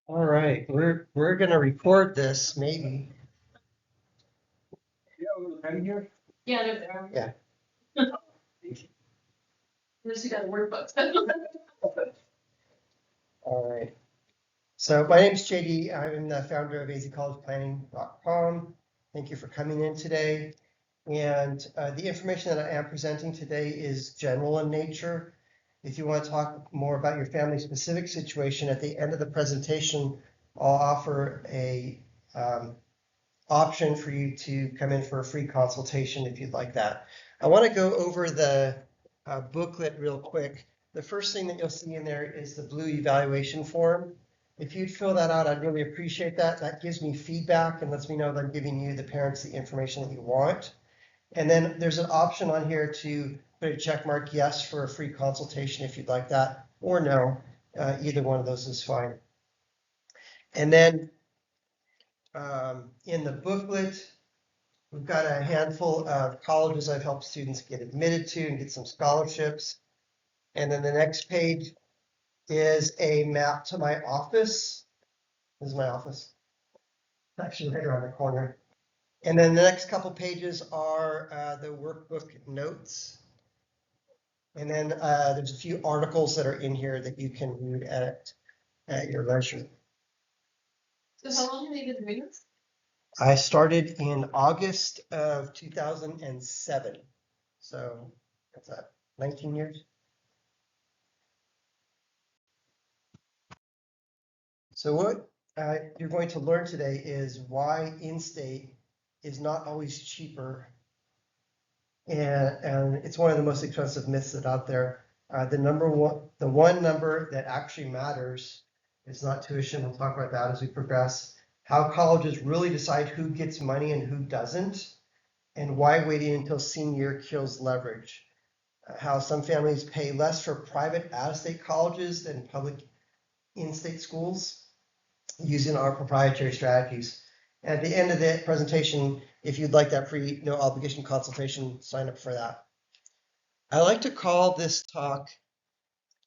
All right, we're gonna record this maybe. Here? Yeah, they're there. Yeah. Just got a workbook. All right. So my name is JD. I'm the founder of azcollegeplanning.com. Thank you for coming in today. And the information that I am presenting today is general in nature. If you want to talk more about your family specific situation, at the end of the presentation, I'll offer a option for you to come in for a free consultation if you'd like that. I want to go over the booklet real quick. The first thing that you'll see in there is the blue evaluation form. If you'd fill that out, I'd really appreciate that. That gives me feedback and lets me know that I'm giving you, the parents, the information that you want. And then there's an option on here to put a check mark yes for a free consultation if you'd like that, or no. Either one of those is fine. And then in the booklet, we've got a handful of colleges I've helped students get admitted to and get some scholarships. And then the next page is a map to my office. This is my office. It's actually right around the corner. And then the next couple pages are the workbook notes. And then there's a few articles that are in here that you can read at your leisure. So how long have you been doing this? I started in August of 2007. So what's that, 19 years? So what you're going to learn today is why in-state is not always cheaper. And it's one of the most expensive myths that out there. The one number that actually matters is not tuition. We'll talk about that as we progress. How colleges really decide who gets money and who doesn't, and why waiting until senior year kills leverage. How some families pay less for private out-of-state colleges than public in-state schools using our proprietary strategies. And at the end of the presentation, if you'd like that free, no obligation consultation, sign up for that. I like to call this talk,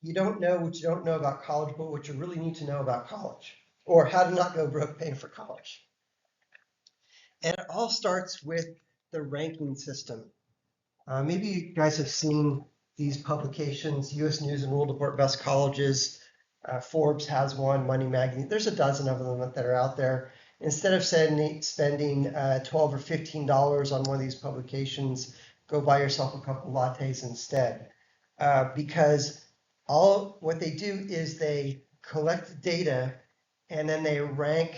You Don't Know What You Don't Know About College, but What You Really Need to Know About College, or How to Not Go Broke Paying for College. And it all starts with the ranking system. Maybe you guys have seen these publications, US News and World Report Best Colleges, Forbes has one, Money Magazine. There's a dozen of them that are out there. Instead of spending $12 or $15 on one of these publications, go buy yourself a couple lattes instead. Because what they do is they collect data and then they rank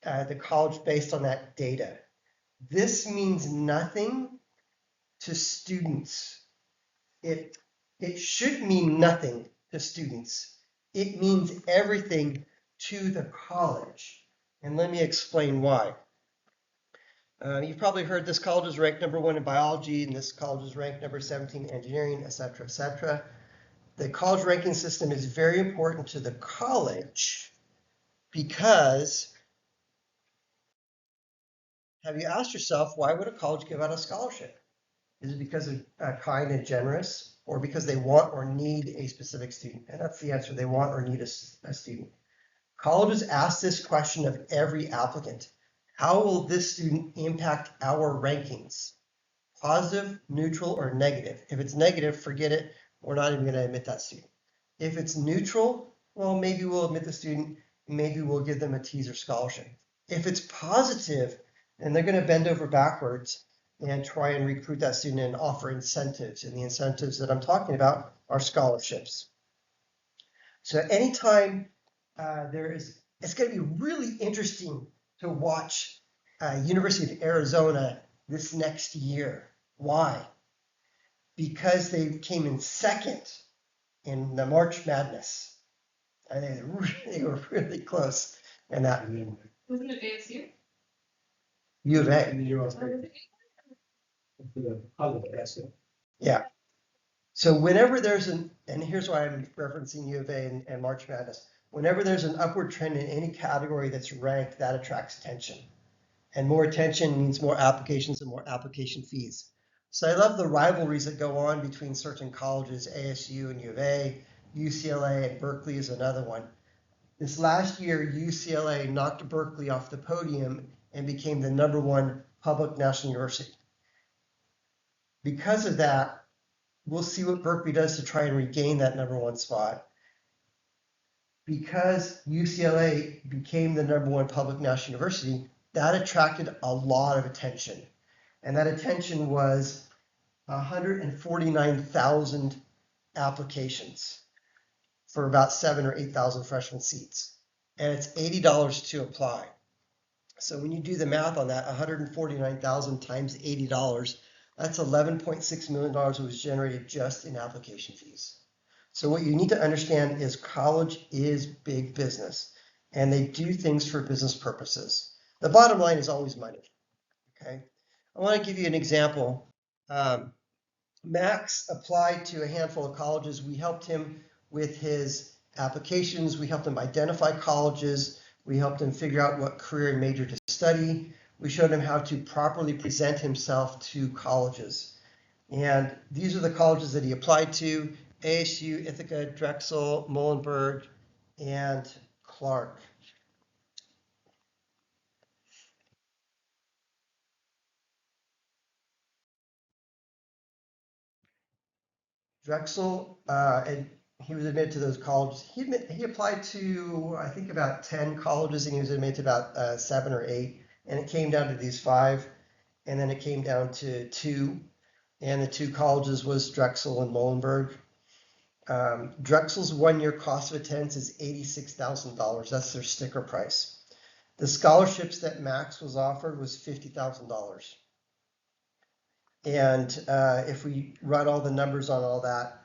the college based on that data. This means nothing to students. It should mean nothing to students. It means everything to the college. And let me explain why. You've probably heard this college is ranked #1 in biology, and this college is ranked number 17 in engineering, et cetera, et cetera. The college ranking system is very important to the college because, have you asked yourself, why would a college give out a scholarship? Is it because they're kind and generous, or because they want or need a specific student? And that's the answer, they want or need a student. Colleges ask this question of every applicant. How will this student impact our rankings? Positive, neutral, or negative? If it's negative, forget it. We're not even going to admit that student. If it's neutral, well, maybe we'll admit the student. Maybe we'll give them a teaser scholarship. If it's positive, then they're going to bend over backwards and try and recruit that student and offer incentives. And the incentives that I'm talking about are scholarships. So anytime it's going to be really interesting to watch University of Arizona this next year. Why? Because they came in second in the March Madness. I think they were really close in that. Wasn't it ASU? U of A. Yeah. So whenever there's and here's why I'm referencing U of A and March Madness. Whenever there's an upward trend in any category that's ranked, that attracts attention. And more attention means more applications and more application fees. So I love the rivalries that go on between certain colleges, ASU and U of A, UCLA and Berkeley is another one. This last year, UCLA knocked Berkeley off the podium and became the #1 public national university. Because of that, we'll see what Berkeley does to try and regain that #1 spot. Because UCLA became the #1 public national university, that attracted a lot of attention. And that attention was 149,000 applications for about 7,000 or 8,000 freshman seats. And it's $80 to apply. So when you do the math on that, 149,000 times $80, that's $11.6 million that was generated just in application fees. So what you need to understand is college is big business and they do things for business purposes. The bottom line is always money, okay? I want to give you an example. Max applied to a handful of colleges. We helped him with his applications. We helped him identify colleges. We helped him figure out what career and major to study. We showed him how to properly present himself to colleges. And these are the colleges that he applied to: ASU, Ithaca, Drexel, Muhlenberg, and Clark. Drexel, and he was admitted to those colleges. He applied to, I think, about 10 colleges, and he was admitted to about 7 or 8. And it came down to these 5, and then it came down to 2. And the 2 colleges was Drexel and Muhlenberg. Drexel's 1-year cost of attendance is $86,000. That's their sticker price. The scholarships that Max was offered was $50,000. And if we run all the numbers on all that,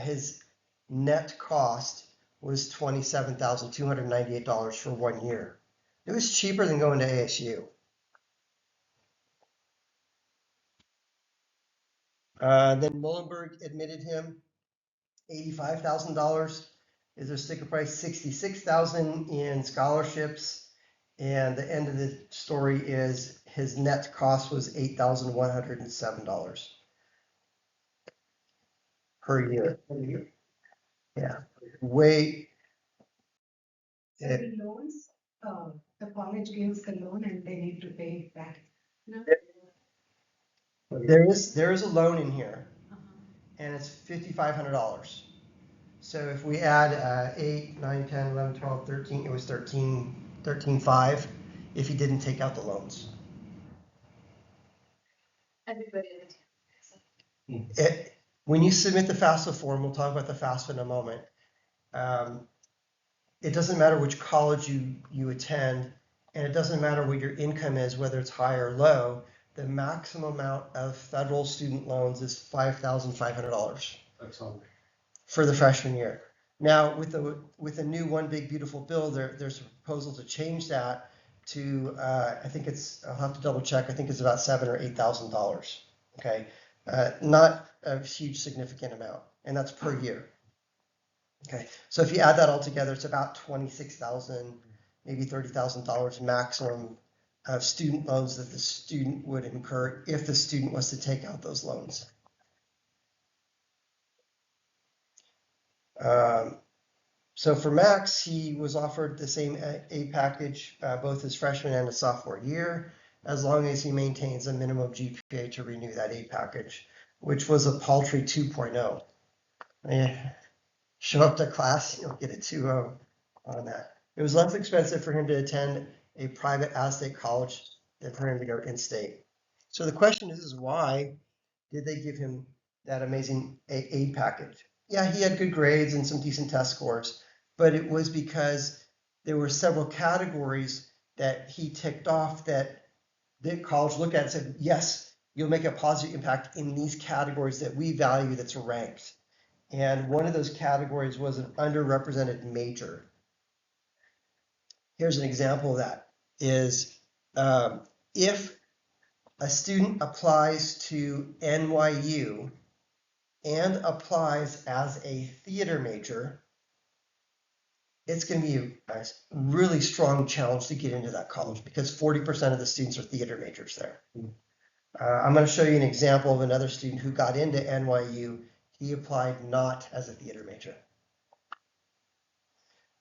his net cost was $27,298 for 1 year. It was cheaper than going to ASU. Then Muhlenberg admitted him. $85,000 is their sticker price, $66,000 in scholarships. And the end of the story is his net cost was $8,107 per year. Yeah, way. So the loans, the college gives the loan and they need to pay it back. There is a loan in here, and it's $5,500. So if we add 8, 9, 10, 11, 12, 13, it was 13.5 if he didn't take out the loans. Everybody in the town. When you submit the FAFSA form, we'll talk about the FAFSA in a moment. It doesn't matter which college you attend, and it doesn't matter what your income is, whether it's high or low. The maximum amount of federal student loans is $5,500. That's all. For the freshman year. Now, with the new One Big Beautiful Bill, there's a proposal to change that to, I think I'll have to double check, I think it's about $7,000 or $8,000. Okay, not a huge significant amount, and that's per year. Okay, so if you add that all together, it's about $26,000, maybe $30,000 maximum of student loans that the student would incur if the student was to take out those loans. So for Max, he was offered the same aid package both his freshman and his sophomore year, as long as he maintains a minimum GPA to renew that aid package, which was a paltry 2.0. Show up to class, you'll get a 2.0 on that. It was less expensive for him to attend a private out-of-state college than for him to go in-state. So the question is why did they give him that amazing aid package? Yeah, he had good grades and some decent test scores, but it was because there were several categories that he ticked off that the college looked at and said, yes, you'll make a positive impact in these categories that we value that's ranked. And one of those categories was an underrepresented major. Here's an example of that is if a student applies to NYU and applies as a theater major, it's going to be a really strong challenge to get into that college because 40% of the students are theater majors there. I'm going to show you an example of another student who got into NYU. He applied not as a theater major.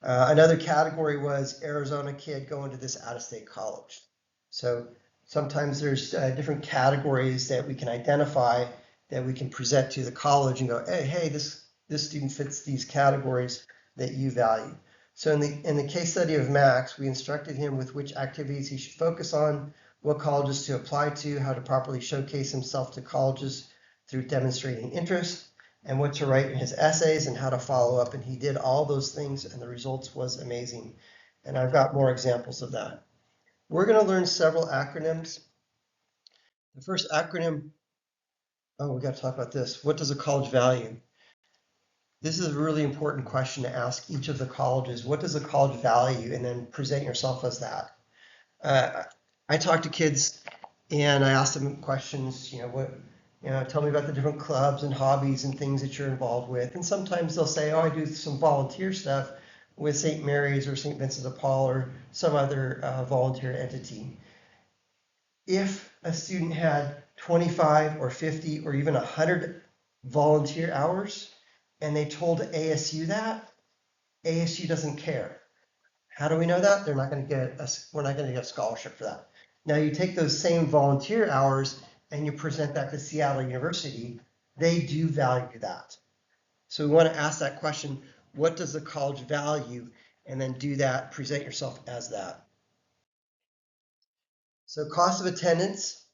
Another category was Arizona kid going to this out-of-state college. So sometimes there's different categories that we can identify that we can present to the college and go, hey, this student fits these categories that you value. So in the case study of Max, we instructed him with which activities he should focus on, what colleges to apply to, how to properly showcase himself to colleges through demonstrating interest, and what to write in his essays and how to follow up. And he did all those things and the results was amazing. And I've got more examples of that. We're going to learn several acronyms. The first acronym, we got to talk about this. What does a college value? This is a really important question to ask each of the colleges. What does a college value? And then present yourself as that. I talk to kids and I ask them questions, tell me about the different clubs and hobbies and things that you're involved with. And sometimes they'll say, I do some volunteer stuff with St. Mary's or St. Vincent de Paul or some other volunteer entity. If a student had 25 or 50 or even 100 volunteer hours and they told ASU that, ASU doesn't care. How do we know that? We're not going to get a scholarship for that. Now you take those same volunteer hours and you present that to Seattle University, they do value that. So we want to ask that question, what does the college value? And then do that, present yourself as that. So cost of attendance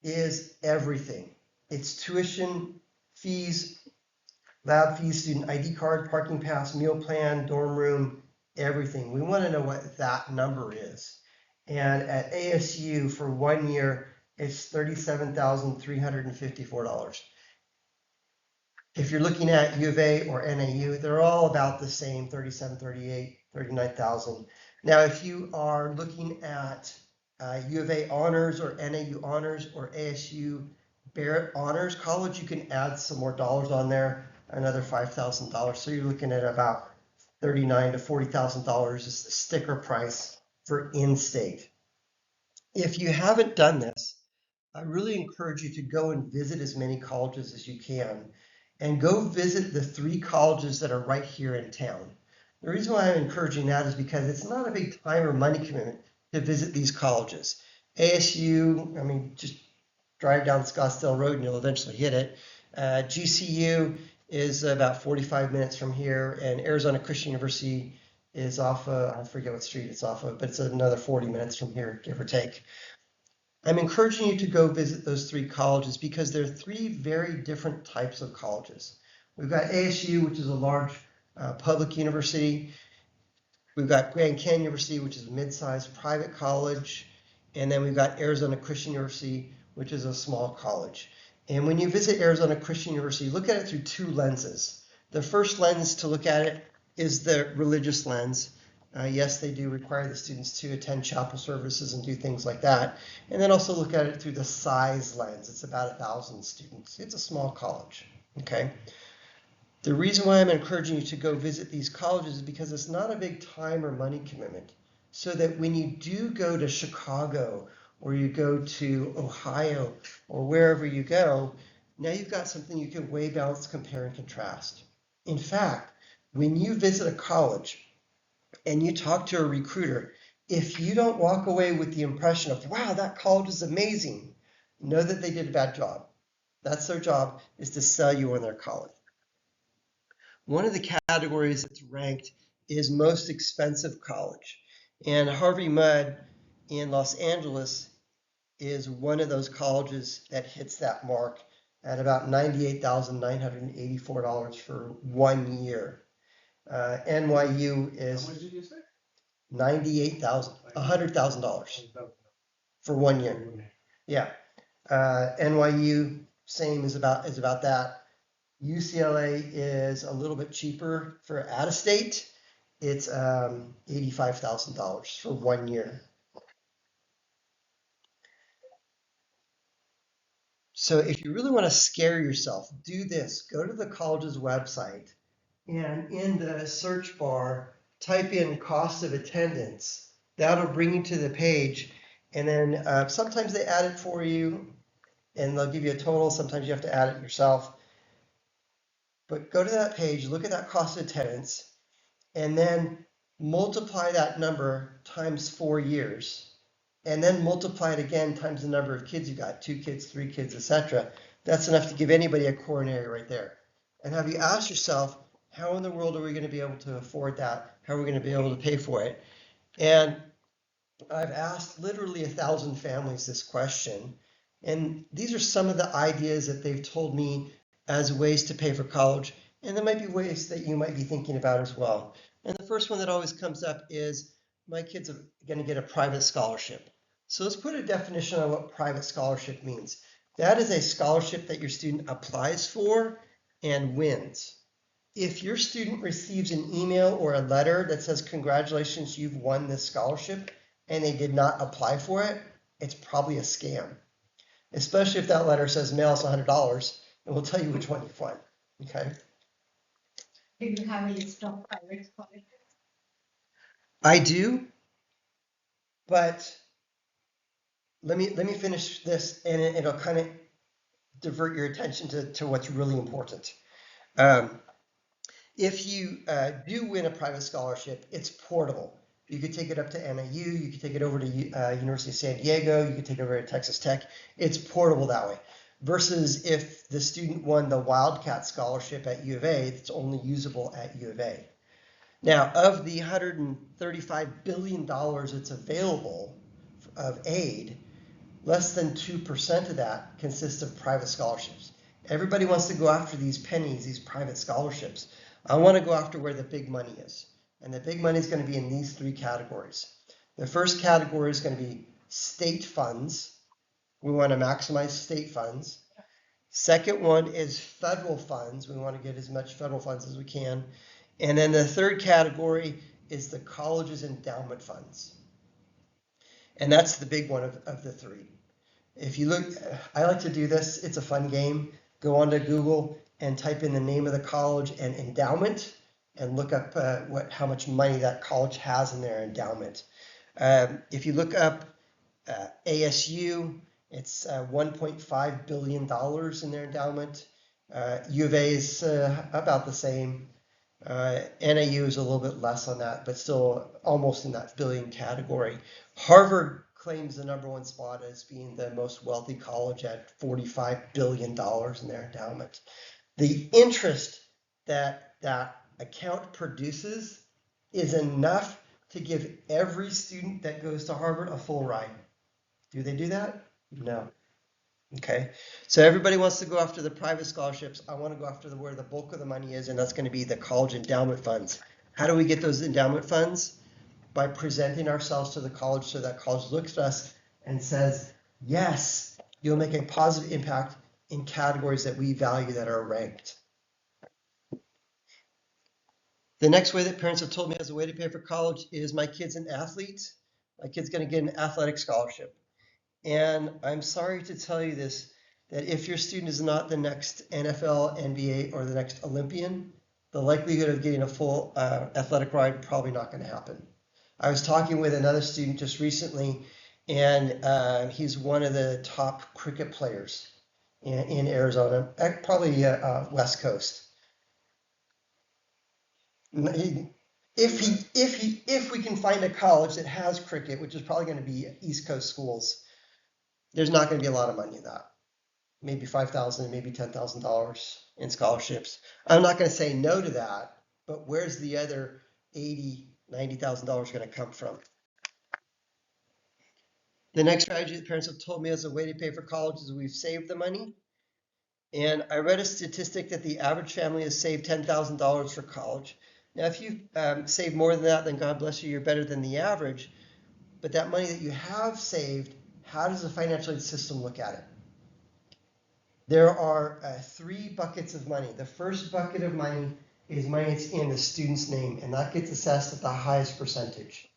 is everything. It's tuition, fees, lab fees, student ID card, parking pass, meal plan, dorm room, everything. We want to know what that number is. And at ASU for 1 year, it's $37,354. If you're looking at U of A or NAU, they're all about the same, 37, 38, 39,000. Now, if you are looking at U of A honors or NAU honors or ASU Barrett honors college, you can add some more dollars on there, another $5,000. So you're looking at about $39,000 to $40,000 is the sticker price for in-state. If you haven't done this, I really encourage you to go and visit as many colleges as you can and go visit the 3 colleges that are right here in town. The reason why I'm encouraging that is because it's not a big time or money commitment to visit these colleges. ASU, just drive down Scottsdale Road and you'll eventually hit it. GCU is about 45 minutes from here, and Arizona Christian University is off of, I forget what street it's off of, but it's another 40 minutes from here, give or take. I'm encouraging you to go visit those 3 colleges because they're 3 very different types of colleges. We've got ASU, which is a large public university. We've got Grand Canyon University, which is a mid-sized private college. And then we've got Arizona Christian University, which is a small college. And when you visit Arizona Christian University, look at it through 2 lenses. The first lens to look at it is the religious lens. Yes, they do require the students to attend chapel services and do things like that. And then also look at it through the size lens. It's about 1,000 students. It's a small college, okay? The reason why I'm encouraging you to go visit these colleges is because it's not a big time or money commitment. So that when you do go to Chicago or you go to Ohio or wherever you go, now you've got something you can weigh, balance, compare, and contrast. In fact, when you visit a college and you talk to a recruiter, if you don't walk away with the impression of, wow, that college is amazing, know that they did a bad job. That's their job, is to sell you on their college. One of the categories that's ranked is most expensive college. And Harvey Mudd in Los Angeles is one of those colleges that hits that mark at about $98,984 for 1 year. NYU is How much did you say? $100,000 for 1 year. Yeah. NYU, same is about that. UCLA is a little bit cheaper for out of state. It's $85,000 for 1 year. So if you really want to scare yourself, do this. Go to the college's website and in the search bar, type in cost of attendance. That'll bring you to the page. And then sometimes they add it for you and they'll give you a total. Sometimes you have to add it yourself. But go to that page, look at that cost of attendance. and then multiply that number times 4 years, and then multiply it again times the number of kids you got, 2 kids, 3 kids, etc. That's enough to give anybody a coronary right there. And have you asked yourself, how in the world are we going to be able to afford that? How are we going to be able to pay for it? And I've asked literally 1,000 families this question, and these are some of the ideas that they've told me as ways to pay for college, and there might be ways that you might be thinking about as well. And the first one that always comes up is, my kids are going to get a private scholarship. So let's put a definition on what private scholarship means. That is a scholarship that your student applies for and wins. If your student receives an email or a letter that says, congratulations, you've won this scholarship, and they did not apply for it, it's probably a scam. Especially if that letter says mail us $100, and we'll tell you which one you've won. Okay. Do you have a list of private scholarships? I do, but let me finish this, and it'll kind of divert your attention to what's really important. If you do win a private scholarship, it's portable. You could take it up to NIU, you could take it over to University of San Diego, you could take it over to Texas Tech. It's portable that way. Versus if the student won the Wildcat Scholarship at U of A, it's only usable at U of A. Now, of the $135 billion that's available of aid, less than 2% of that consists of private scholarships. Everybody wants to go after these pennies, these private scholarships. I want to go after where the big money is. And the big money is going to be in these 3 categories. The first category is going to be state funds. We want to maximize state funds. Second one is federal funds. We want to get as much federal funds as we can. And then the third category is the college's endowment funds. And that's the big one of the 3. If you look, I like to do this, it's a fun game. Go onto Google and type in the name of the college and endowment, and look up how much money that college has in their endowment. If you look up ASU, it's $1.5 billion in their endowment. U of A is about the same. NIU is a little bit less on that, but still almost in that billion category. Harvard claims the #1 spot as being the most wealthy college at $45 billion in their endowment. The interest that that account produces is enough to give every student that goes to Harvard a full ride. Do they do that? No. Okay, so everybody wants to go after the private scholarships. I want to go after where the bulk of the money is, and that's going to be the college endowment funds. How do we get those endowment funds? By presenting ourselves to the college so that college looks at us and says, yes, you'll make a positive impact in categories that we value that are ranked. The next way that parents have told me as a way to pay for college is, my kid's an athlete. My kid's going to get an athletic scholarship. And I'm sorry to tell you this, that if your student is not the next NFL, NBA, or the next Olympian, the likelihood of getting a full athletic ride probably not going to happen. I was talking with another student just recently, and he's one of the top cricket players in Arizona, probably West Coast. If we can find a college that has cricket, which is probably going to be East Coast schools, there's not going to be a lot of money in that. Maybe $5,000, maybe $10,000 in scholarships. I'm not going to say no to that, but where's the other $80,000, $90,000 going to come from? The next strategy that parents have told me as a way to pay for college is, we've saved the money. And I read a statistic that the average family has saved $10,000 for college. Now, if you save more than that, then God bless you, you're better than the average. But that money that you have saved, how does the financial aid system look at it? There are 3 buckets of money. The first bucket of money is money that's in the student's name, and that gets assessed at the highest percentage,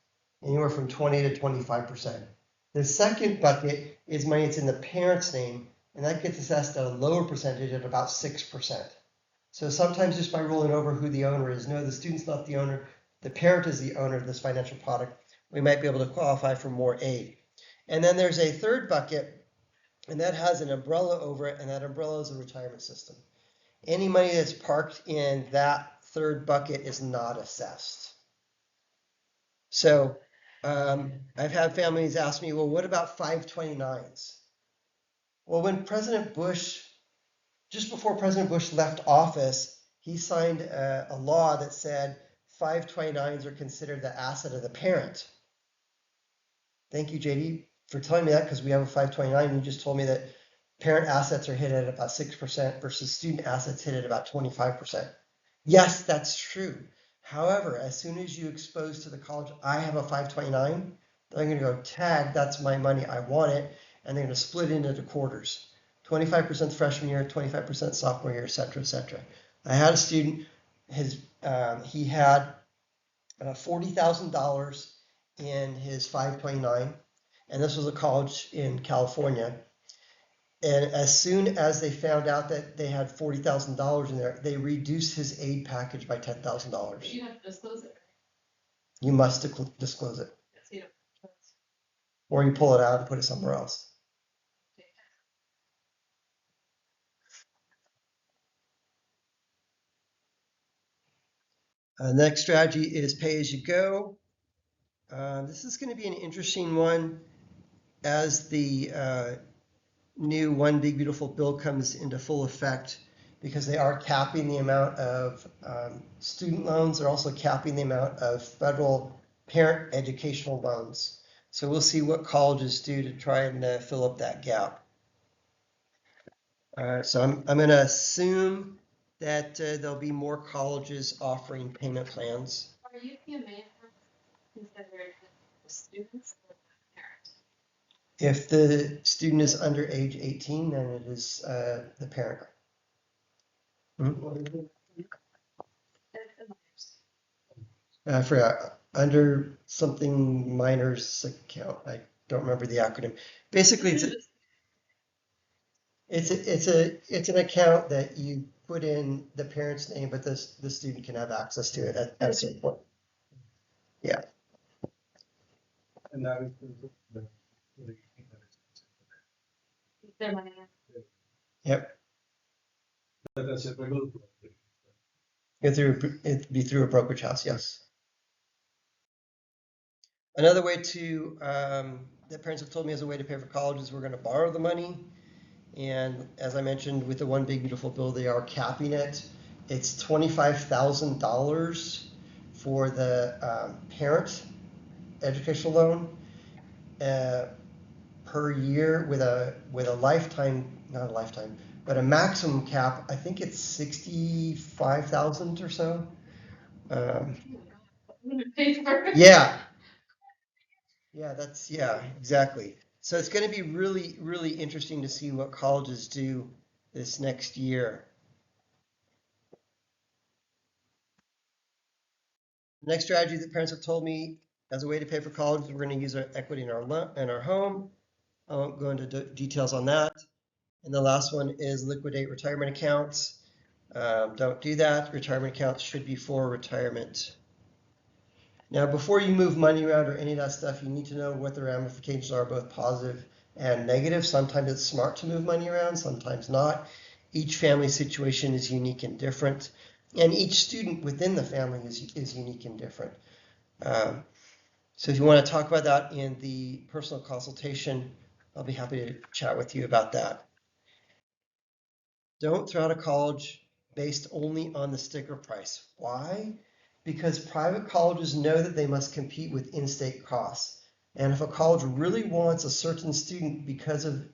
anywhere from 20 to 25%. The second bucket is money that's in the parent's name, and that gets assessed at a lower percentage at about 6%. So sometimes just by rolling over who the owner is, no, the student's not the owner, the parent is the owner of this financial product, we might be able to qualify for more aid. And then there's a third bucket, and that has an umbrella over it, and that umbrella is a retirement system. Any money that's parked in that third bucket is not assessed. So I've had families ask me, well, what about 529s? Well, when President Bush, just before President Bush left office, he signed a law that said 529s are considered the asset of the parent. Thank you, JD, for telling me that, because we have a 529. You just told me that parent assets are hit at about 6% versus student assets hit at about 25%. Yes, that's true. However, as soon as you expose to the college, I have a 529, they're going to go, tag, that's my money, I want it, and they're going to split it into quarters. 25% freshman year, 25% sophomore year, et cetera, et cetera. I had a student, he had $40,000 in his 529, and this was a college in California. And as soon as they found out that they had $40,000 in there, they reduced his aid package by $10,000. You have to disclose it. You must disclose it, Yes, you don't. or you pull it out and put it somewhere else. Next strategy is pay as you go. This is going to be an interesting one as the new One Big Beautiful Bill comes into full effect, because they are capping the amount of student loans. They're also capping the amount of federal parent educational loans. So we'll see what colleges do to try and fill up that gap. So I'm going to assume that there'll be more colleges offering payment plans. Are UPMA considered the students or the parent? If the student is under age 18, then it is the parent. I forgot, under something minors account. I don't remember the acronym. Basically, it's an account that you put in the parent's name, but the student can have access to it at a certain point. Yeah. And that is the Their money. Yep. that's it. Regular. It'd be through a brokerage house, yes. Another way to that parents have told me as a way to pay for college is we're going to borrow the money. And as I mentioned, with the One Big Beautiful Bill, they are capping it. It's $25,000 for the parent educational loan per year with a lifetime, not a lifetime, but a maximum cap. I think it's 65,000 or so. Yeah. Yeah, exactly. So it's going to be really, really interesting to see what colleges do this next year. The next strategy that parents have told me as a way to pay for college is we're going to use our equity in our home. I won't go into details on that. And the last one is liquidate retirement accounts. Don't do that. Retirement accounts should be for retirement. Now, before you move money around or any of that stuff, you need to know what the ramifications are, both positive and negative. Sometimes it's smart to move money around, sometimes not. Each family situation is unique and different, and each student within the family is unique and different. So if you want to talk about that in the personal consultation, I'll be happy to chat with you about that. Don't throw out a college based only on the sticker price. Why? Because private colleges know that they must compete with in-state costs. And if a college really wants a certain student because of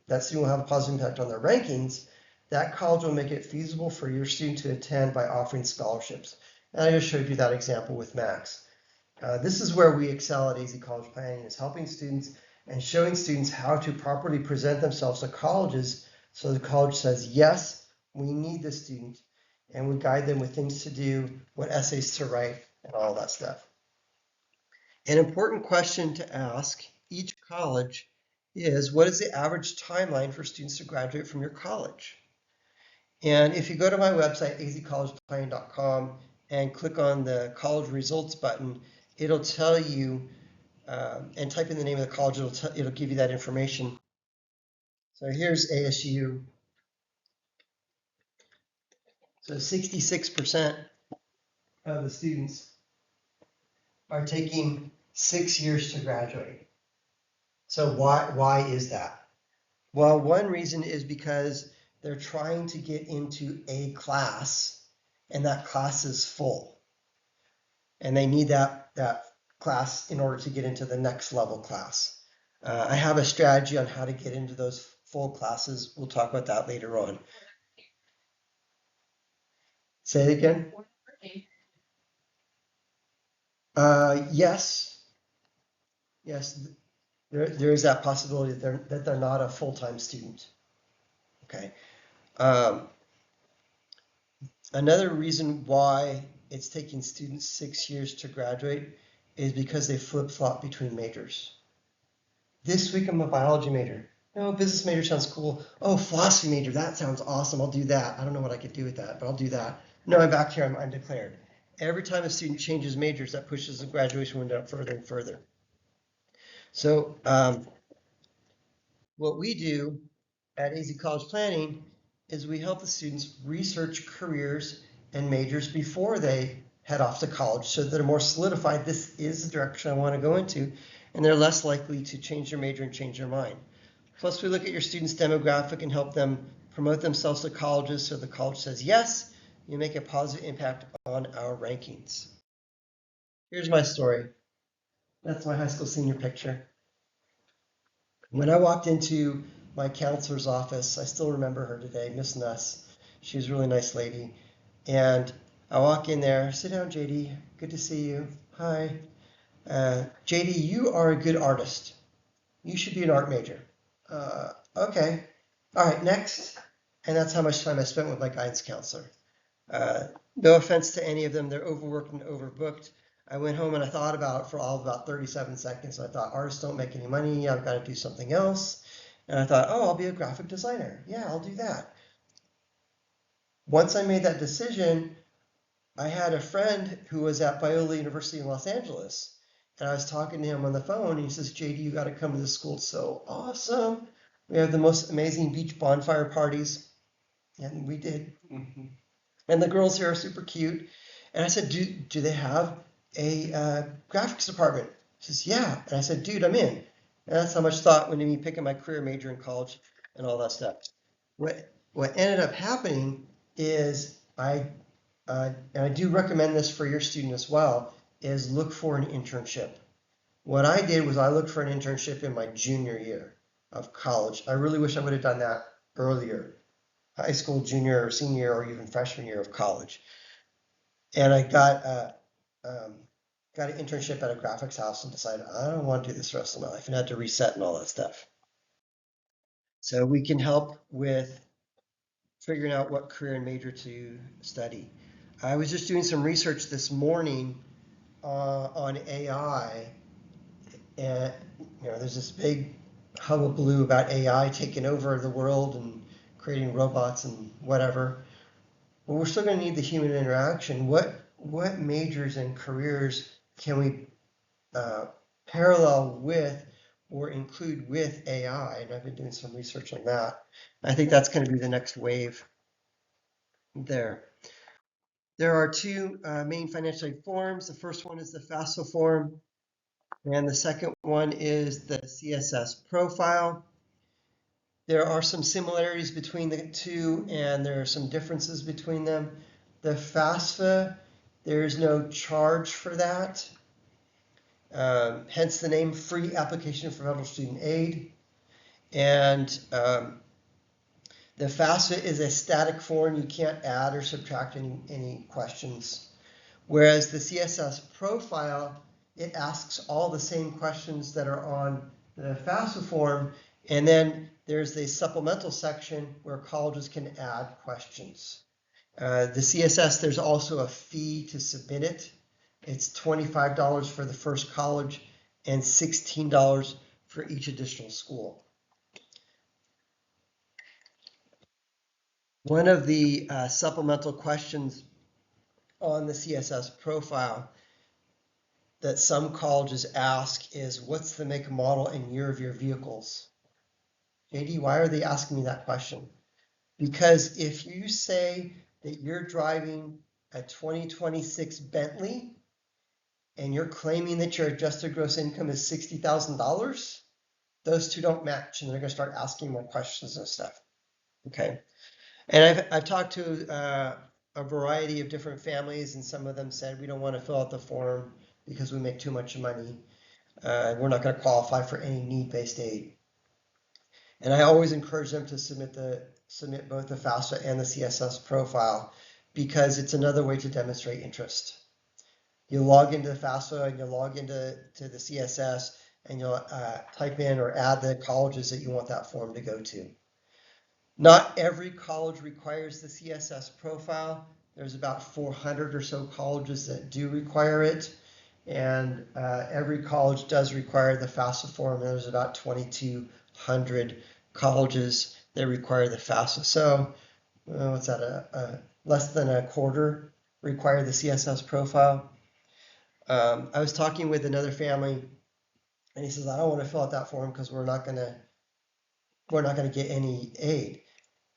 that student will have a positive impact on their rankings, that college will make it feasible for your student to attend by offering scholarships. And I just showed you that example with Max. This is where we excel at AZ College Planning, is helping students and showing students how to properly present themselves to colleges so the college says, yes, we need this student, and we guide them with things to do, what essays to write, and all that stuff. An important question to ask each college is, what is the average timeline for students to graduate from your college? And if you go to my website, azcollegeplanning.com, and click on the college results button, it'll tell you, and type in the name of the college, it'll give you that information. So here's ASU. So 66% of the students are taking 6 years to graduate. So why is that? Well, one reason is because they're trying to get into a class and that class is full. And they need that class in order to get into the next level class. I have a strategy on how to get into those full classes. We'll talk about that later on. Say it again. Yes, there is that possibility that they're not a full-time student. Okay. Another reason why it's taking students 6 years to graduate is because they flip-flop between majors. This week I'm a biology major. No, business major sounds cool. Oh, philosophy major, that sounds awesome. I'll do that. I don't know what I could do with that, but I'll do that. No, I'm back here, I'm declared. Every time a student changes majors, that pushes the graduation window up further and further. So what we do at AZ College Planning is we help the students research careers and majors before they head off to college so that they're more solidified. This is the direction I want to go into, and they're less likely to change their major and change their mind. Plus, we look at your students' demographic and help them promote themselves to colleges so the college says yes, you make a positive impact on our rankings. Here's my story. That's my high school senior picture. When I walked into my counselor's office, I still remember her today, Miss Nuss. She was a really nice lady. And I walk in there, sit down, JD, good to see you. Hi. JD, you are a good artist. You should be an art major. Okay. All right, next. And that's how much time I spent with my guidance counselor. No offense to any of them, they're overworked and overbooked. I went home and I thought about it for all of about 37 seconds. I thought, artists don't make any money, I've got to do something else. And I thought, oh, I'll be a graphic designer. Yeah, I'll do that. Once I made that decision, I had a friend who was at Biola University in Los Angeles. And I was talking to him on the phone. And he says, JD, you got to come to this school. It's so awesome. We have the most amazing beach bonfire parties. And we did. And the girls here are super cute. And I said, do they have a graphics department? He says, yeah. And I said, dude, I'm in. And that's how much thought went into me picking my career major in college and all that stuff. What ended up happening is and I do recommend this for your student as well, is look for an internship. What I did was I looked for an internship in my junior year of college. I really wish I would have done that earlier, high school, junior or senior year, or even freshman year of college. And I got an internship at a graphics house and decided I don't want to do this the rest of my life and had to reset and all that stuff. So we can help with figuring out what career and major to study. I was just doing some research this morning on AI, and there's this big hullabaloo about AI taking over the world and creating robots and whatever. But we're still going to need the human interaction. What majors and careers can we parallel with or include with AI? And I've been doing some research on that. I think that's going to be the next wave there. There are two main financial aid forms. The first one is the FAFSA form, and the second one is the CSS profile. There are some similarities between the two, and there are some differences between them. The FAFSA, there is no charge for that. Hence the name, Free Application for Federal Student Aid. And the FAFSA is a static form. You can't add or subtract any questions. Whereas the CSS profile, it asks all the same questions that are on the FAFSA form. And then there's the supplemental section where colleges can add questions. The CSS, there's also a fee to submit it. It's $25 for the first college and $16 for each additional school. One of the supplemental questions on the CSS profile that some colleges ask is, what's the make, model, and year of your vehicles? JD, why are they asking me that question? Because if you say that you're driving a 2026 Bentley and you're claiming that your adjusted gross income is $60,000, those two don't match, and they're going to start asking more questions and stuff. Okay. And I've talked to a variety of different families, and some of them said we don't want to fill out the form because we make too much money. We're not going to qualify for any need-based aid. And I always encourage them to submit both the FAFSA and the CSS profile, because it's another way to demonstrate interest. You log into the FAFSA and you log into the CSS, and you'll type in or add the colleges that you want that form to go to. Not every college requires the CSS profile. There's about 400 or so colleges that do require it. And every college does require the FAFSA form. There's about 2,200 colleges that require the FAFSA. So what's that, less than a quarter require the CSS profile. I was talking with another family, and he says, I don't want to fill out that form because we're not gonna get any aid.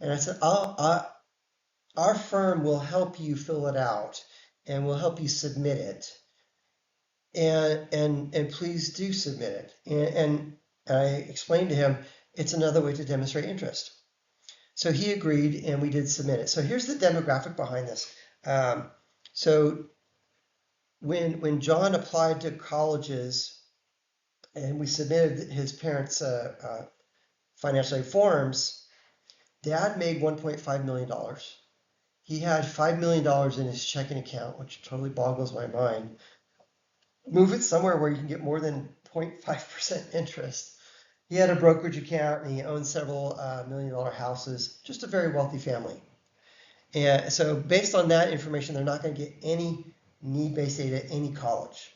And I said, our firm will help you fill it out, and we'll help you submit it. And please do submit it. And I explained to him, it's another way to demonstrate interest. So he agreed, and we did submit it. So here's the demographic behind this. So when John applied to colleges, and we submitted his parents' financial aid forms, Dad made $1.5 million. He had $5 million in his checking account, which totally boggles my mind. Move it somewhere where you can get more than 0.5% interest. He had a brokerage account, and he owned several $1 million houses, just a very wealthy family. And so based on that information, they're not going to get any need-based aid at any college.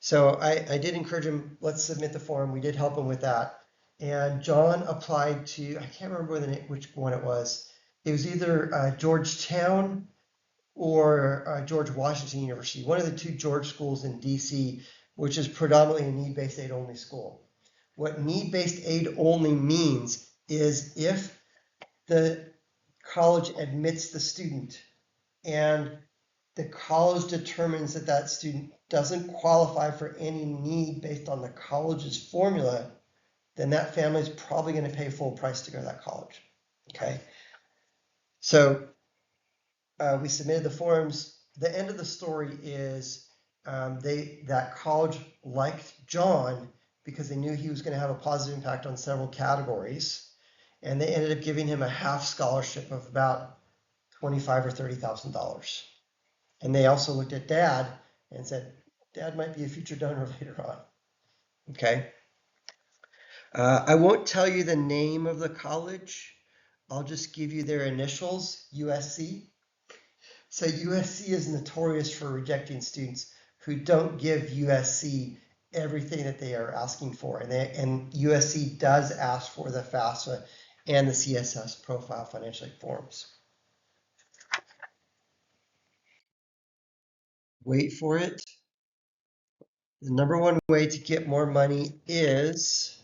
So I did encourage him, let's submit the form. We did help him with that. And John applied to, I can't remember which one it was. It was either Georgetown or George Washington University, one of the two George schools in DC, which is predominantly a need-based aid only school. What need-based aid only means is if the college admits the student and the college determines that that student doesn't qualify for any need based on the college's formula, then that family is probably going to pay full price to go to that college. Okay. So we submitted the forms. The end of the story is that college liked John because they knew he was going to have a positive impact on several categories, and they ended up giving him a half scholarship of about $25,000 or $30,000. And they also looked at Dad and said, Dad might be a future donor later on. Okay. I won't tell you the name of the college. I'll just give you their initials, USC. So USC is notorious for rejecting students who don't give USC everything that they are asking for. And USC does ask for the FAFSA and the CSS profile financial aid forms. Wait for it. The number one way to get more money is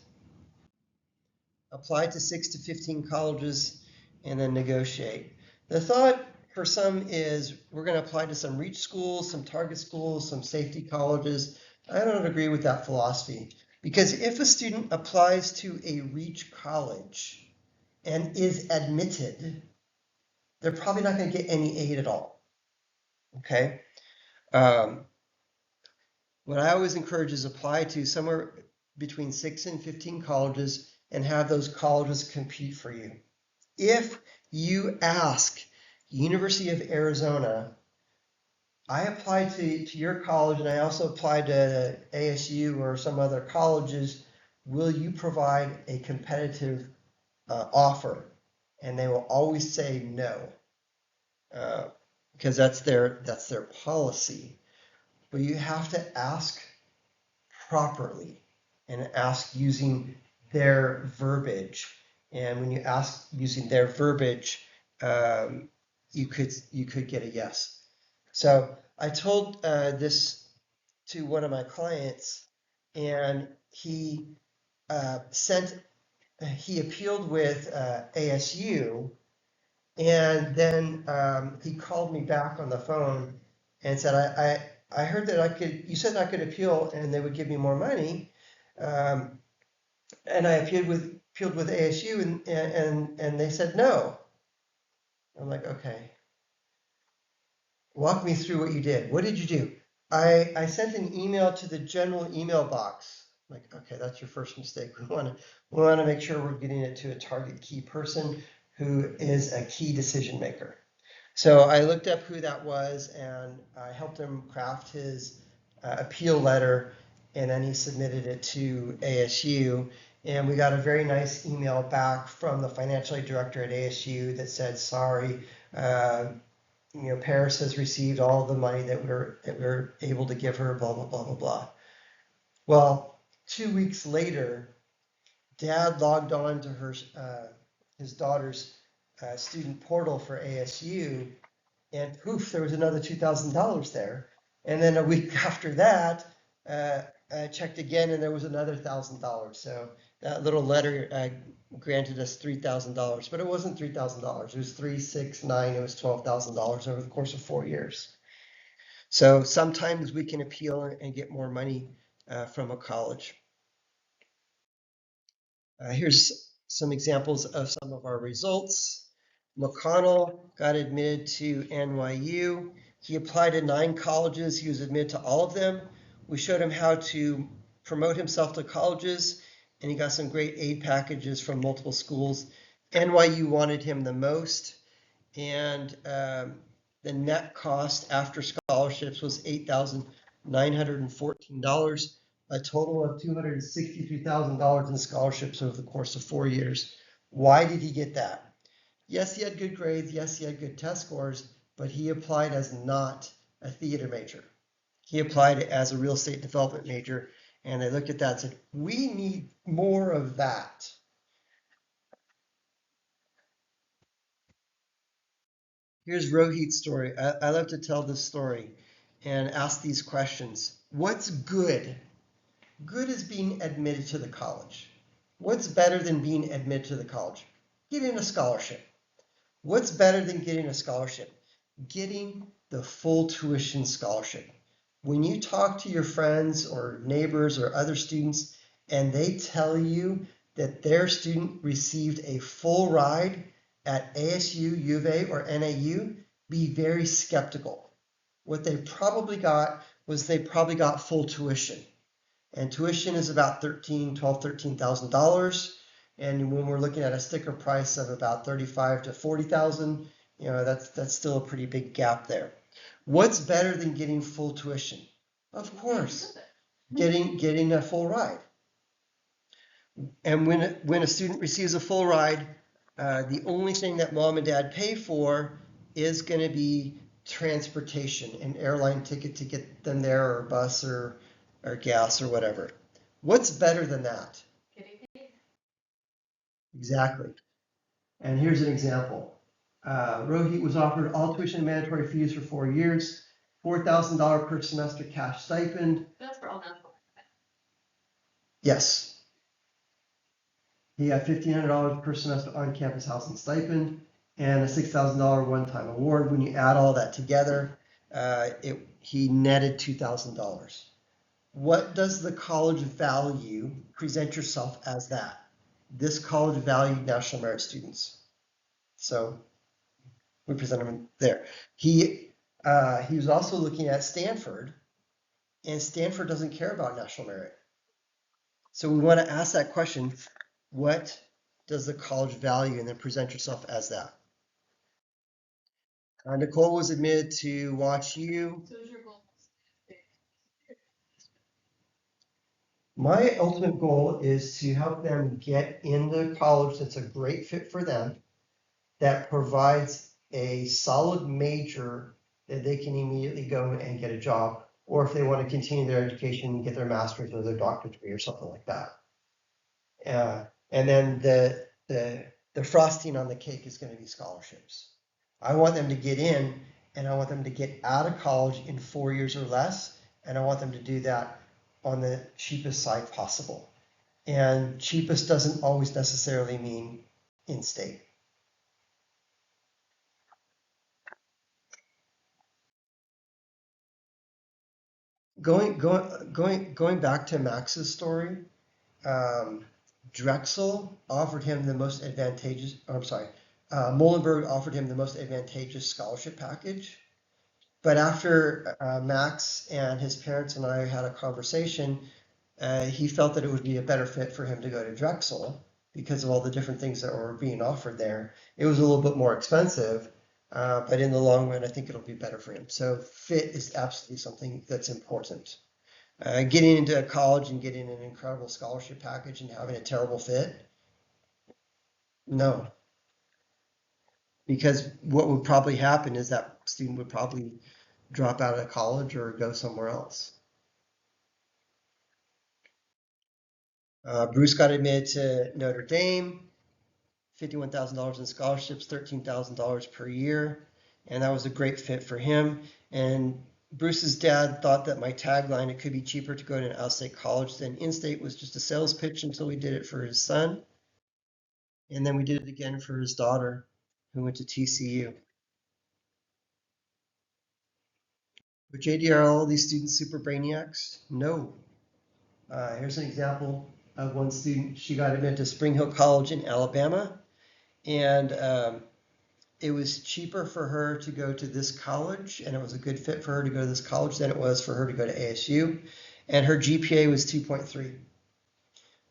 apply to 6 to 15 colleges and then negotiate. The thought for some is we're going to apply to some reach schools, some target schools, some safety colleges. I don't agree with that philosophy, because if a student applies to a reach college and is admitted, they're probably not going to get any aid at all. Okay. What I always encourage is apply to somewhere between 6 and 15 colleges and have those colleges compete for you. If you ask University of Arizona, I applied to your college and I also applied to ASU or some other colleges, will you provide a competitive offer? And they will always say no, because that's their policy. But you have to ask properly and ask using their verbiage. And when you ask using their verbiage, you could get a yes. So I told this to one of my clients, and he appealed with ASU, And then he called me back on the phone and said, I heard that you said I could appeal and they would give me more money. Um, and I appealed with ASU and they said no. I'm like, okay, walk me through what you did. What did you do? I sent an email to the general email box. Like, okay, that's your first mistake. We want to make sure we're getting it to a target key person who is a key decision maker. So I looked up who that was and I helped him craft his appeal letter, and then he submitted it to ASU. And we got a very nice email back from the financial aid director at ASU that said, sorry, Paris has received all the money that we're able to give her, blah, blah, blah, blah, blah. Well, 2 weeks later, Dad logged on to his daughter's student portal for ASU, and poof, there was another $2,000 there. And then a week after that, I checked again, and there was another $1,000. So that little letter granted us $3,000, but it wasn't $3,000. It was 3, 6, 9. It was $12,000 over the course of 4 years. So sometimes we can appeal and get more money from a college. Here's some examples of some of our results. McConnell got admitted to NYU. He applied to 9 colleges. He was admitted to all of them. We showed him how to promote himself to colleges, and he got some great aid packages from multiple schools. NYU wanted him the most, and the net cost after scholarships was $8,914, a total of $263,000 in scholarships over the course of 4 years. Why did he get that? Yes, he had good grades. Yes, he had good test scores, but he applied as not a theater major. He applied as a real estate development major, and they looked at that and said, we need more of that. Here's Rohit's story. I love to tell this story and ask these questions. What's good? Good is being admitted to the college. What's better than being admitted to the college? Getting a scholarship. What's better than getting a scholarship? Getting the full tuition scholarship. When you talk to your friends or neighbors or other students and they tell you that their student received a full ride at ASU, U of A, or NAU, be very skeptical. What they probably got was they probably got full tuition. And tuition is about $13,000. And when we're looking at a sticker price of about $35,000 to $40,000, that's still a pretty big gap there. What's better than getting full tuition? Of course, getting a full ride. And when a student receives a full ride, the only thing that mom and dad pay for is going to be transportation, an airline ticket to get them there, or a bus or gas or whatever. What's better than that? Getting paid. Exactly. And here's an example. Rohit was offered all tuition and mandatory fees for 4 years, $4,000 per semester cash stipend. That's for all national. Yes. He got $1,500 per semester on-campus housing stipend and a $6,000 one-time award. When you add all that together, he netted $2,000. What does the college value? Present yourself as that. This college valued national merit students. So we present him there. He was also looking at Stanford, and Stanford doesn't care about national merit. So we want to ask that question, what does the college value, and then present yourself as that. Nicole was admitted to Watch U. So is your goal? My ultimate goal is to help them get into college that's a great fit for them, that provides a solid major that they can immediately go and get a job, or if they want to continue their education and get their master's or their doctorate degree or something like that. And then the frosting on the cake is going to be scholarships. I want them to get in, and I want them to get out of college in 4 years or less, and I want them to do that on the cheapest side possible. And cheapest doesn't always necessarily mean in-state. Going back to Max's story, Drexel offered him the most advantageous, I'm sorry, Muhlenberg offered him the most advantageous scholarship package. But after Max and his parents and I had a conversation, he felt that it would be a better fit for him to go to Drexel because of all the different things that were being offered there. It was a little bit more expensive, but in the long run, I think it'll be better for him. So fit is absolutely something that's important. Getting into college and getting an incredible scholarship package and having a terrible fit, no. Because what would probably happen is that student would probably drop out of college or go somewhere else. Bruce got admitted to Notre Dame, $51,000 in scholarships, $13,000 per year, and that was a great fit for him. And Bruce's dad thought that my tagline, "It could be cheaper to go to an out-of-state college than in-state," was just a sales pitch until we did it for his son. And then we did it again for his daughter, who went to TCU. But JD, are all these students super brainiacs? No. Here's an example of one student. She got admitted to Spring Hill College in Alabama, and it was cheaper for her to go to this college, and it was a good fit for her to go to this college than it was for her to go to ASU. And her GPA was 2.3.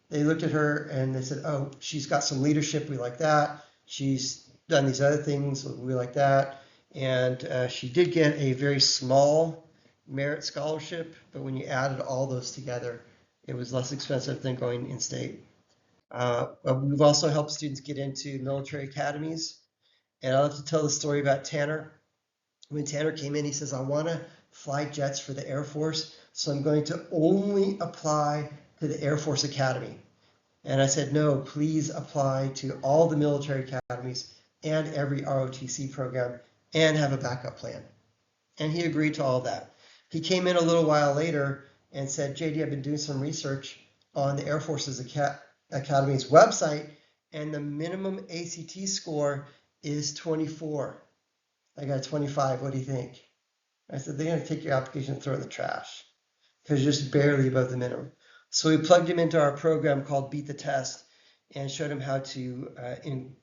They looked at her and they said, "Oh, she's got some leadership. We like that. She's done these other things. We like that." And she did get a very small merit scholarship, but when you added all those together, it was less expensive than going in state. We've also helped students get into military academies. And I'll have to tell the story about Tanner. When Tanner came in, he says, "I want to fly jets for the Air Force, so I'm going to only apply to the Air Force Academy." And I said, "No, please apply to all the military academies and every ROTC program and have a backup plan." And he agreed to all of that. He came in a little while later and said, "JD, I've been doing some research on the Air Force's Academy's website, and the minimum ACT score is 24. I got 25. What do you think?" I said, "They're going to take your application and throw it in the trash because you're just barely above the minimum." So we plugged him into our program called Beat the Test and showed him how to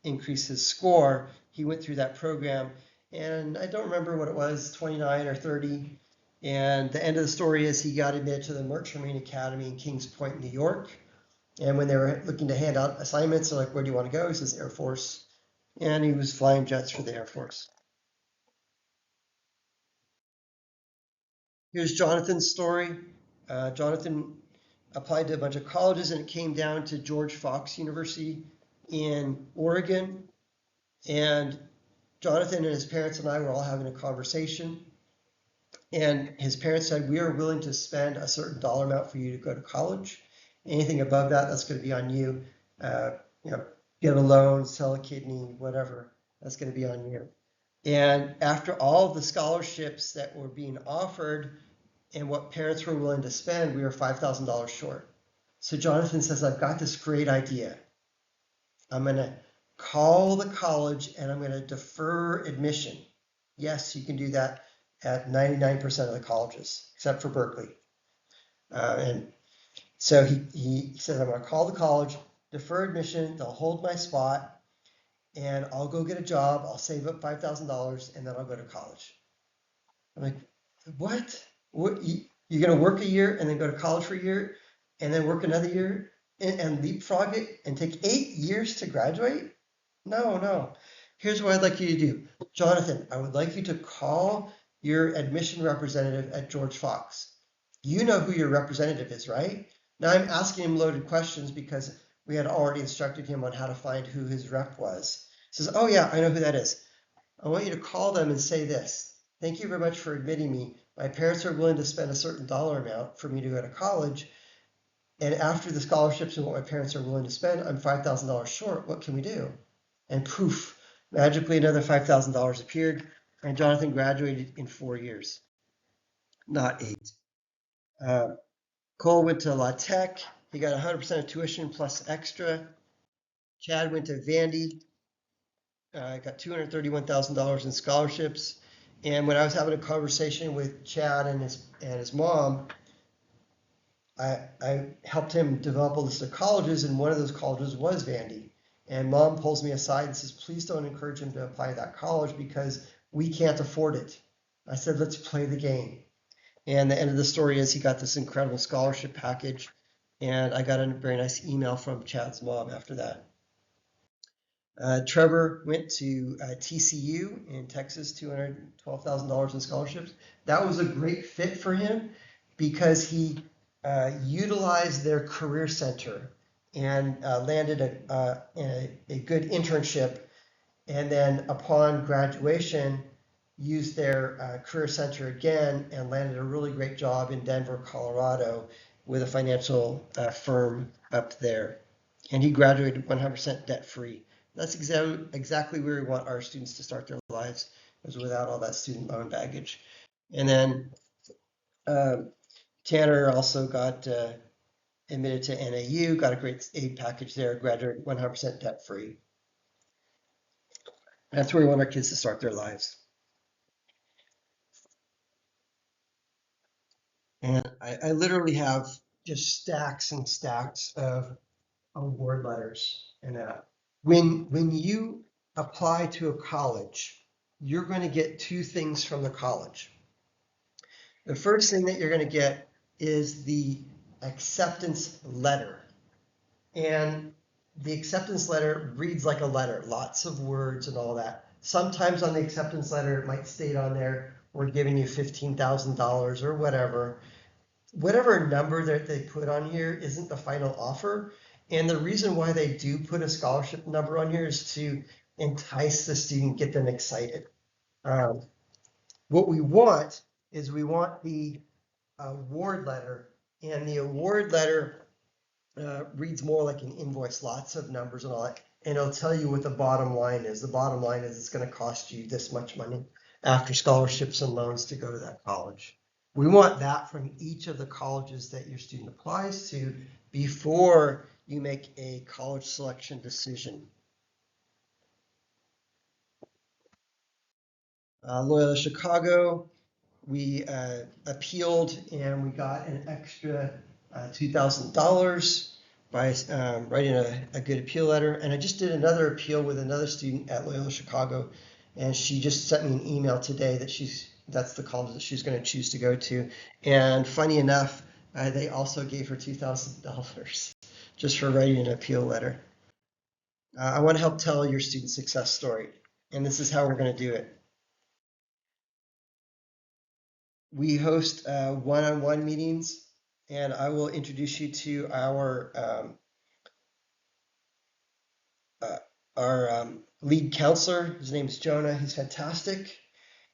increase his score. He went through that program, and I don't remember what it was, 29 or 30. And the end of the story is he got admitted to the Merchant Marine Academy in Kings Point, New York. And when they were looking to hand out assignments, they're like, "Where do you want to go?" He says, "Air Force." And he was flying jets for the Air Force. Here's Jonathan's story. Jonathan applied to a bunch of colleges, and it came down to George Fox University in Oregon. And Jonathan and his parents and I were all having a conversation. And his parents said, "We are willing to spend a certain dollar amount for you to go to college. Anything above that, that's going to be on you. You know, get a loan, sell a kidney, whatever. That's going to be on you." And after all the scholarships that were being offered and what parents were willing to spend, we were $5,000 short. So Jonathan says, "I've got this great idea. I'm going to call the college and I'm going to defer admission." Yes, you can do that at 99% of the colleges, except for Berkeley. And so he said, "I'm going to call the college, defer admission, they'll hold my spot, and I'll go get a job, I'll save up $5,000, and then I'll go to college." I'm like, "What? You're going to work a year and then go to college for a year and then work another year and leapfrog it and take 8 years to graduate? No, no. Here's what I'd like you to do. Jonathan, I would like you to call your admission representative at George Fox. You know who your representative is, right?" Now I'm asking him loaded questions because we had already instructed him on how to find who his rep was. He says, "Oh yeah, I know who that is. I want you to call them and say this: 'Thank you very much for admitting me. My parents are willing to spend a certain dollar amount for me to go to college. And after the scholarships and what my parents are willing to spend, I'm $5,000 short. What can we do?'" And poof, magically another $5,000 appeared, and Jonathan graduated in 4 years, not 8. Cole went to La Tech. He got 100% of tuition plus extra. Chad went to Vandy, got $231,000 in scholarships. And when I was having a conversation with Chad and his mom, I helped him develop a list of colleges, and one of those colleges was Vandy. And mom pulls me aside and says, please don't encourage him to apply to that college because we can't afford it. I said, let's play the game. And the end of the story is he got this incredible scholarship package, and I got a very nice email from Chad's mom after that. Trevor went to TCU in Texas, $212,000 in scholarships. That was a great fit for him because he utilized their career center and landed a good internship, and then upon graduation used their career center again and landed a really great job in Denver, Colorado with a financial firm up there. And he graduated 100% debt free. That's exactly where we want our students to start their lives, is without all that student loan baggage. And then Tanner also got admitted to NAU, got a great aid package there, graduated 100% debt free. That's where we want our kids to start their lives. And I literally have just stacks and stacks of award letters and that. When you apply to a college, you're going to get two things from the college. The first thing that you're going to get is the acceptance letter. And the acceptance letter reads like a letter, lots of words and all that. Sometimes on the acceptance letter, it might state on there, we're giving you $15,000 or whatever. Whatever number that they put on here isn't the final offer. And the reason why they do put a scholarship number on here is to entice the student, get them excited. What we want is we want the award letter, and the award letter reads more like an invoice, lots of numbers and all that, and it'll tell you what the bottom line is. The bottom line is it's going to cost you this much money after scholarships and loans to go to that college. We want that from each of the colleges that your student applies to before you make a college selection decision. Loyola Chicago, we appealed and we got an extra $2,000 by writing a good appeal letter. And I just did another appeal with another student at Loyola Chicago, and she just sent me an email today that that's the college that she's going to choose to go to. And funny enough, they also gave her $2,000 just for writing an appeal letter. I want to help tell your student success story, and this is how we're going to do it. We host one-on-one meetings, and I will introduce you to our lead counselor. His name is Jonah. He's fantastic,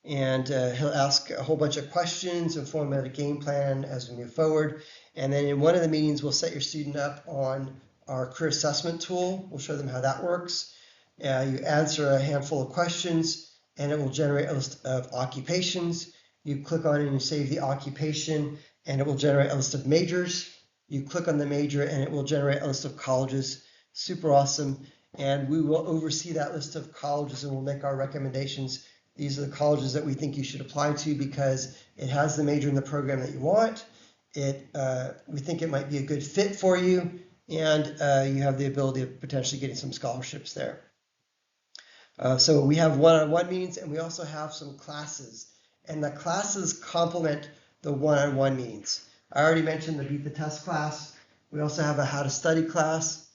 and he'll ask a whole bunch of questions and formulate a game plan as we move forward. And then in one of the meetings, we'll set your student up on our career assessment tool. We'll show them how that works. You answer a handful of questions, and it will generate a list of occupations. You click on it and you save the occupation, and it will generate a list of majors. You click on the major, and it will generate a list of colleges. Super awesome. And we will oversee that list of colleges, and we'll make our recommendations. These are the colleges that we think you should apply to because it has the major in the program that you want. We think it might be a good fit for you, and you have the ability of potentially getting some scholarships there. So we have one-on-one meetings, and we also have some classes. And the classes complement the one-on-one meetings. I already mentioned the Beat the Test class. We also have a How to Study class.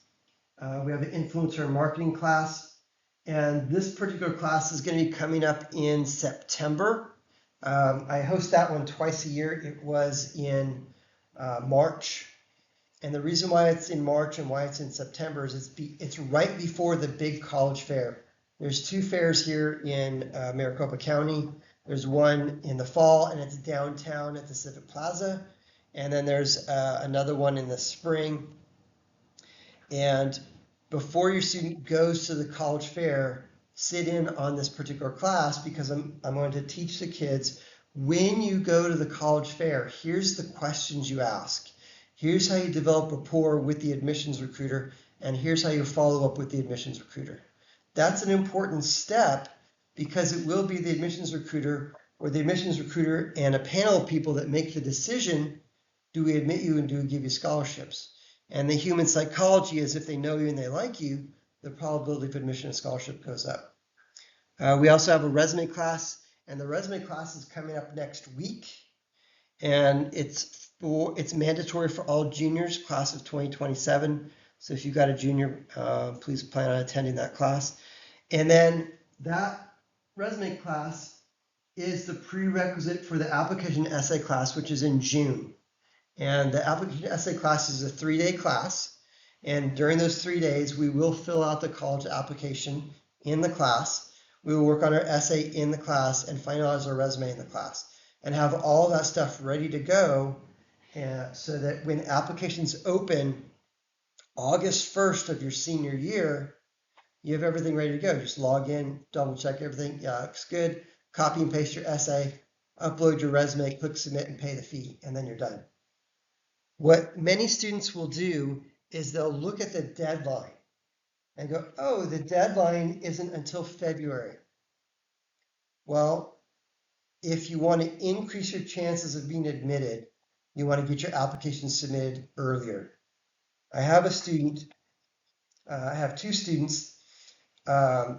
We have an Influencer Marketing class. And this particular class is going to be coming up in September. I host that one twice a year. It was in March. And the reason why it's in March and why it's in September is it's right before the big college fair. There's two fairs here in Maricopa County. There's one in the fall, and it's downtown at the Civic Plaza. And then there's another one in the spring. And before your student goes to the college fair, sit in on this particular class because I'm going to teach the kids, when you go to the college fair, here's the questions you ask. Here's how you develop rapport with the admissions recruiter, and here's how you follow up with the admissions recruiter. That's an important step because it will be the admissions recruiter where the admissions recruiter and a panel of people that make the decision, do we admit you and do we give you scholarships? And the human psychology is if they know you and they like you, the probability of admission and scholarship goes up. We also have a resume class, and the resume class is coming up next week. And it's mandatory for all juniors, class of 2027. So if you've got a junior, please plan on attending that class. And then that resume class is the prerequisite for the application essay class, which is in June. And the application essay class is a 3-day class. And during those 3 days, we will fill out the college application in the class. We will work on our essay in the class and finalize our resume in the class and have all that stuff ready to go, so that when applications open August 1st of your senior year, you have everything ready to go. Just log in, double check everything. Yeah, looks good. Copy and paste your essay, upload your resume, click submit and pay the fee, and then you're done. What many students will do is they'll look at the deadline and go, oh, the deadline isn't until February. Well, if you want to increase your chances of being admitted, you want to get your application submitted earlier. I have a student, I have 2 students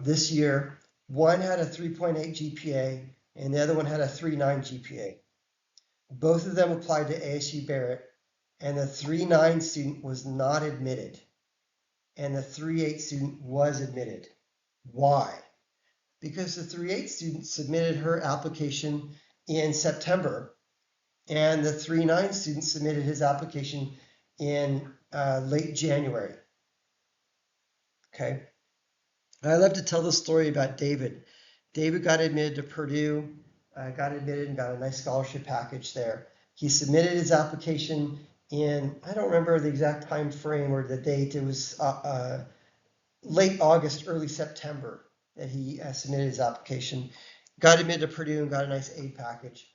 this year. One had a 3.8 GPA and the other one had a 3.9 GPA. Both of them applied to ASU Barrett, and the 3.9 student was not admitted and the 3.8 student was admitted. Why? Because the 3.8 student submitted her application in September, and the 3.9 student submitted his application in late January. Okay. I love to tell the story about David. David got admitted to Purdue, got admitted and got a nice scholarship package there. He submitted his application in, I don't remember the exact time frame or the date, it was late August, early September that he submitted his application, got admitted to Purdue and got a nice aid package.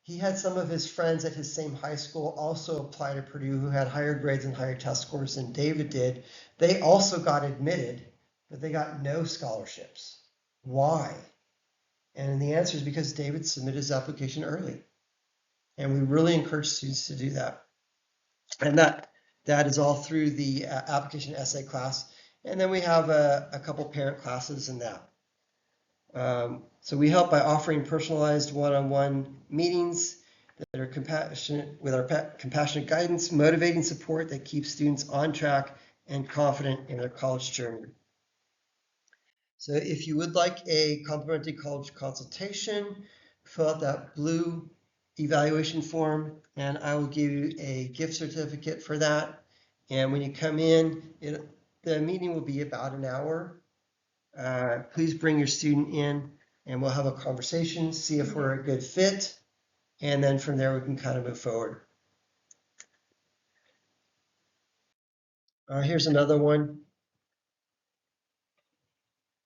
He had some of his friends at his same high school also apply to Purdue who had higher grades and higher test scores than David did. They also got admitted, but they got no scholarships. Why? And the answer is because David submitted his application early. And we really encourage students to do that. And that is all through the application essay class. And then we have a couple parent classes in that. So we help by offering personalized one-on-one meetings that are compassionate with our compassionate guidance, motivating support that keeps students on track and confident in their college journey. So if you would like a complimentary college consultation, fill out that blue evaluation form and I will give you a gift certificate for that. And when you come in, the meeting will be about an hour. Please bring your student in and we'll have a conversation, see if we're a good fit. And then from there, we can kind of move forward. Here's another one.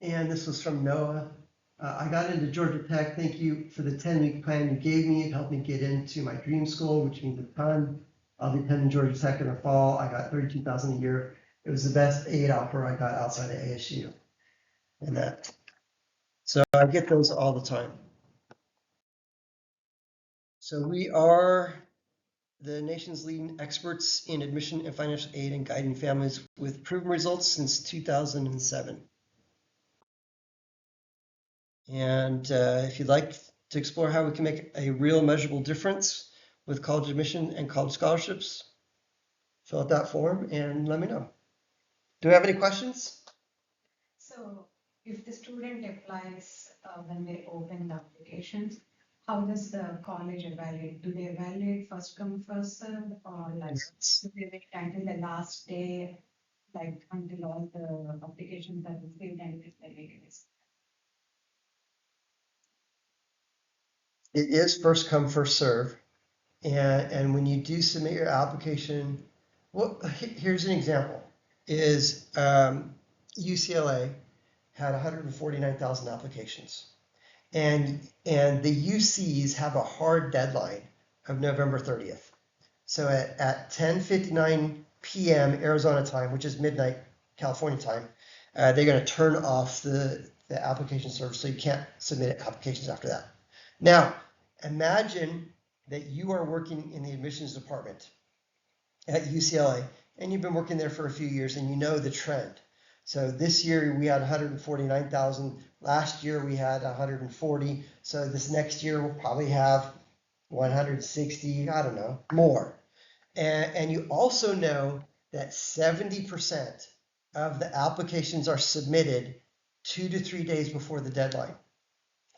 And this was from Noah. I got into Georgia Tech. Thank you for the 10-week plan you gave me. It helped me get into my dream school, which means a ton. I'll be attending Georgia Tech in the fall. I got $32,000 a year. It was the best aid offer I got outside of ASU. And that. So I get those all the time. So we are the nation's leading experts in admission and financial aid and guiding families with proven results since 2007. And if you'd like to explore how we can make a real measurable difference with college admission and college scholarships, fill out that form and let me know. Do we have any questions? So if the student applies when they open the applications, how does the college evaluate? Do they evaluate first come, first serve, or like do they wait until the last day, like until all the applications are received and if they make it? It is first come, first serve. And when you do submit your application, well, here's an example, is UCLA had 149,000 applications. And the UCs have a hard deadline of November 30th. So at 10:59 p.m. Arizona time, which is midnight California time, they're going to turn off the application service, so you can't submit applications after that. Now, imagine that you are working in the admissions department at UCLA, and you've been working there for a few years and you know the trend. So this year we had 149,000. Last year we had 140. So this next year we'll probably have 160, I don't know, more. And you also know that 70% of the applications are submitted 2 to 3 days before the deadline.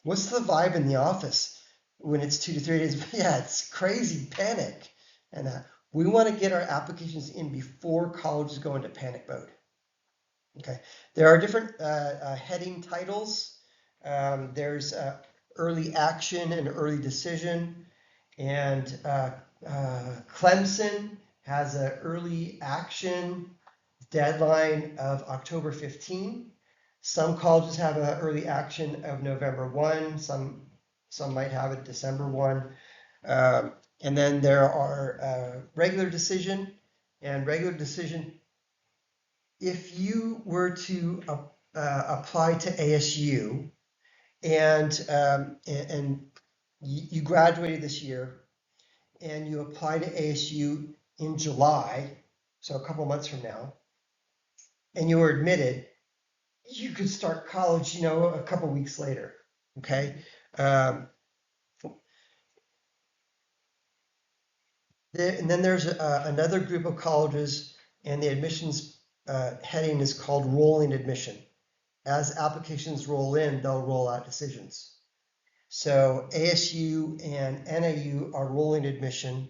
What's the vibe in the office when it's 2 to 3 days? Yeah, it's crazy panic. And we want to get our applications in before colleges go into panic mode. Okay, there are different heading titles. There's early action and early decision. And Clemson has an early action deadline of October 15. Some colleges have an early action of November 1. Some might have it December 1. And then there are regular decision and regular decision. If you were to apply to ASU and you graduated this year and you apply to ASU in July, so a couple months from now, and you were admitted, you could start college, a couple weeks later. Okay. And then there's another group of colleges, and the admissions heading is called rolling admission. As applications roll in, they'll roll out decisions. So ASU and NAU are rolling admission.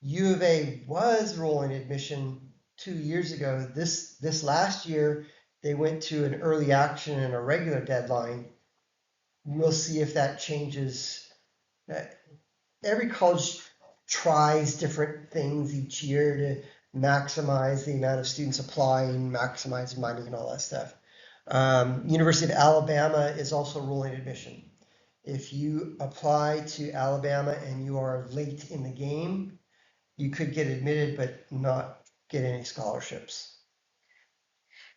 U of A was rolling admission 2 years ago. This last year, they went to an early action and a regular deadline. We'll see if that changes. Every college tries different things each year to maximize the amount of students applying, maximize money and all that stuff. University of Alabama is also rolling admission. If you apply to Alabama and you are late in the game, you could get admitted but not get any scholarships.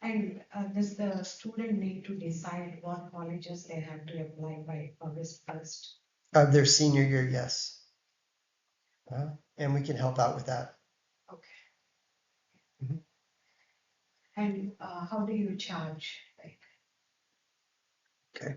And does the student need to decide what colleges they have to apply by August 1st? Of their senior year, yes. And we can help out with that. Okay. Mhm. And how do you charge? Like, Okay.